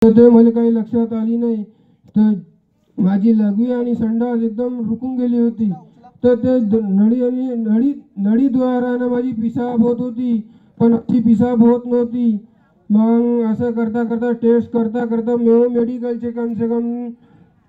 ते मला काही लक्षात आली नाही। तर माझी लघवी आणि संडास एकदम रुकून गेली होती। तर ते नळीद्वारानं माझी पिसाब होत होती, पण ती पिसाब होत नव्हती। मग असं करता करता टेस्ट करता करता मेडिकलचे कम से कम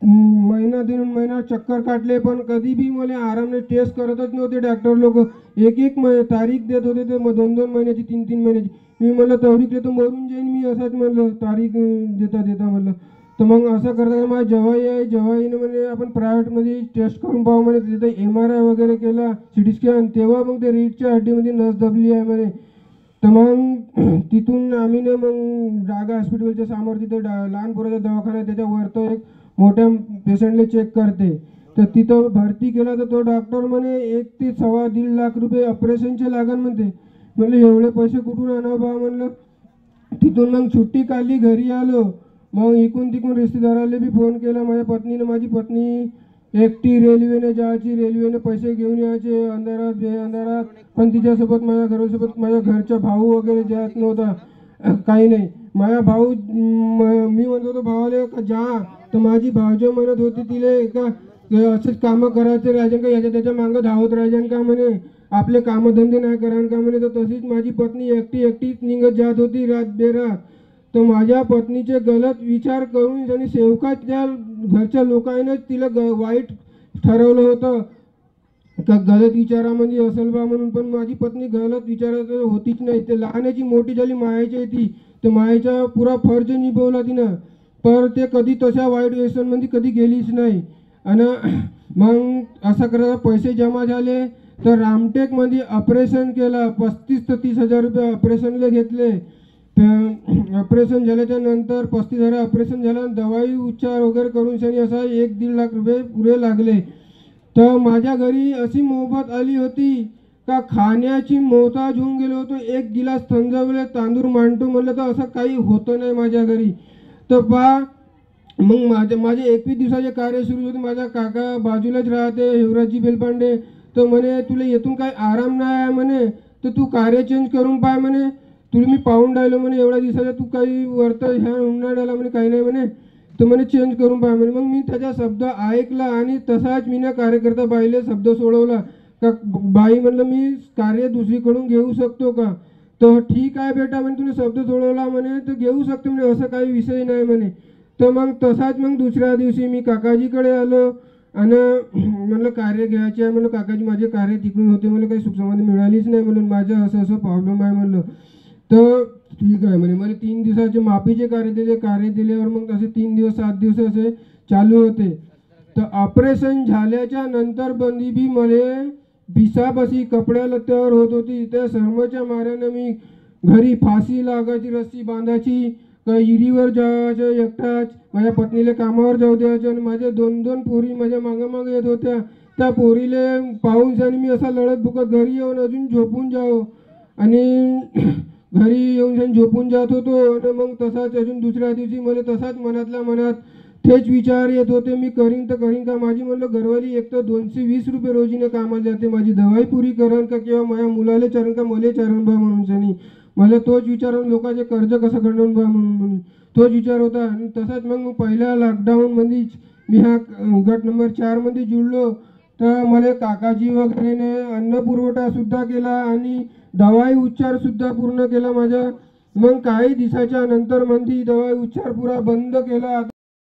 महिना दीड महिना चक्कर काटले, पण कधी भी मला आराम नाही। टेस्ट करतच नव्हते डॉक्टर लोक, एक एक तारीख देत होते, ते 2-2 महिन्याची 3-3 महिन्याची। मी म्हणलं तारीख तर मरून जाईन मी, असंच म्हणलं तारीख देता देता म्हणलं। तर मग असं करता माझ्या जवाई आहे, जवाईने म्हणजे आपण प्रायव्हेटमध्ये टेस्ट करून पाहू म्हणे। तिथे MRI वगैरे केला, सिटी स्कॅन, तेव्हा मग ते रीढच्या हड्डीमध्ये नस दबली आहे म्हणे। तर मग तिथून आम्ही ना मग जागा हॉस्पिटलच्या समोर तिथे लहान पोराचा दवाखाना आहे, त्याच्या वरतं एक मोठ्या पेशंटला चेक करते। तर तिथं भरती केला, तर तो डॉक्टर म्हणे 1 ते 1.25 लाख रुपये ऑपरेशनचे लागन म्हणते। म्हणलं एवढे पैसे कुठून आणावं बा म्हणलं। तिथून मग सुट्टी काढली, घरी आलो। मग इकून तिकून रिश्तेदाराला बी फोन केला माझ्या पत्नीने। माझी पत्नी एकटी रेल्वेने जायची, रेल्वेने पैसे घेऊन यायचे अंधारात बेअंधारात, पण तिच्यासोबत माझ्या घरासोबत माझ्या घरचा भाऊ वगैरे जात नव्हता, काही नाही। माझा भाऊ, मी म्हणत होतो भावाला का जा, तर माझी भावजो म्हणत होती तिले का असंच कामं करायचे राहायचे का, याच्या त्याच्या मागं धावत राहायचे का म्हणे, आपले कामधंदे नाही करान का म्हणे। तर तशीच माझी पत्नी एकटीच निघत जात होती रात बेरात। तर माझ्या पत्नीचे गलत विचार करून त्यांनी सेवकाच्या घरच्या लोकांनीच तिला वाईट ठरवलं होतं का गलत विचारामध्ये असेल बा म्हणून। पण माझी पत्नी गलत विचारात होतीच नाही। ते लहानाची मोठी झाली, मायाची आहे ती, तर मायाचा पुरा फर्ज निभवला तिनं, पर ते कधी तशा वाईट व्यसनमध्ये कधी गेलीच नाही। आणि मग असं करता पैसे जमा झाले, तर रामटेकमध्ये ऑपरेशन केलं, 35 ते 30 हजार रुपये ऑपरेशनला घेतले। ऑपरेशन झाल्याच्या नंतर 35,000 ऑपरेशन झालं, दवाई उपचार वगैरे करून शनी असा 1-1.5 लाख रुपये पुरे लागले। तर माझ्या घरी अशी मोहब्बत आली होती का खाण्याची मोहताज होऊन गेलो होतो। 1 गिलास थंजावले तांदूळ मांडतो म्हणलं तर असं काही होतं नाही माझ्या घरी। तर मग माझे 21 दिवसाचे कार्य सुरू होते। माझा काका बाजूलाच राहते, हिवराजी बेलपांडे, तर म्हणे तुला येथून काही आराम नाही आहे म्हणे, तर तू कार्य चेंज करून पाय म्हणे, तुला मी पाहून राहिलो म्हणे एवढ्या दिवसाचा, तू काही वर्त ह्या उन्हाळ्याला म्हणे काही नाही म्हणे, तर म्हणे चेंज करून पाय म्हणे। मग मी त्याचा शब्द ऐकला आणि तसाच मी ना कार्यकर्ता बाईले शब्द सोडवला का बाई म्हणलं मी कार्य दुसरीकडून घेऊ शकतो का, तर ठीक आहे बेटा म्हणे, तुला शब्द सोडवला म्हणे तर घेऊ शकतो म्हणे, असं काही विषय नाही म्हणे। तर मग तसाच मग दुसऱ्या दिवशी मी काकाजीकडे आलो आणि म्हणलं कार्य घ्यायचे आहे म्हणलं, काकाजी माझे कार्य तिकडून होते, मला काही सुखसमाधी मिळालीच नाही म्हणून, माझं असं असं प्रॉब्लेम आहे म्हणलं। तर ठीक आहे म्हणे, मला 3 दिवसाचे माफीचे कार्य दिल्यावर मग असे 3 दिवस 7 दिवस असे चालू होते। तर ऑपरेशन झाल्याच्या नंतर बंदी बी मला पिसाब अशी कपड्या लत्त्यावर होत होती। त्या सर्मच्या माऱ्यानं मी घरी फाशी लागायची, रस्सी बांधायची, का इरीवर जायचं एकटाच, माझ्या पत्नीला कामावर जाऊ द्यायचं, आणि माझ्या 2-2 पोरी माझ्या मागं येत होत्या। त्या पोरीले पाहून जाणी मी असा लढत भुकत घरी येऊन अजून झोपून जावं, आणि घरी येऊन झोपून जात होतो। आणि मग तसाच अजून दुसऱ्या दिवशी मला तसाच मनातल्या मनात तेच विचार येत होते, मी करीन तर करीन का। माझी म्हणलं घरवाली एक तर 220 रुपये रोजीने कामाला जाते, माझी दवाई पुरी करण का किंवा माझ्या मुलाला चारण का मले चारण बा म्हणून सनी मला तोच विचार, लोकांचे कर्ज कसं काढून बा म्हणून तोच विचार होता। आणि तसाच मग पहिल्या लॉकडाऊनमध्येच मी हा गट नंबर 4 मध्ये जुळलो। तर मला काकाजी वगैरेने अन्न पुरवठा सुद्धा केला आणि दवाई उपचार सुद्धा पूर्ण केला माझा। मग काही दिवसाच्या नंतर दवाई उपचार पुरा बंद केला।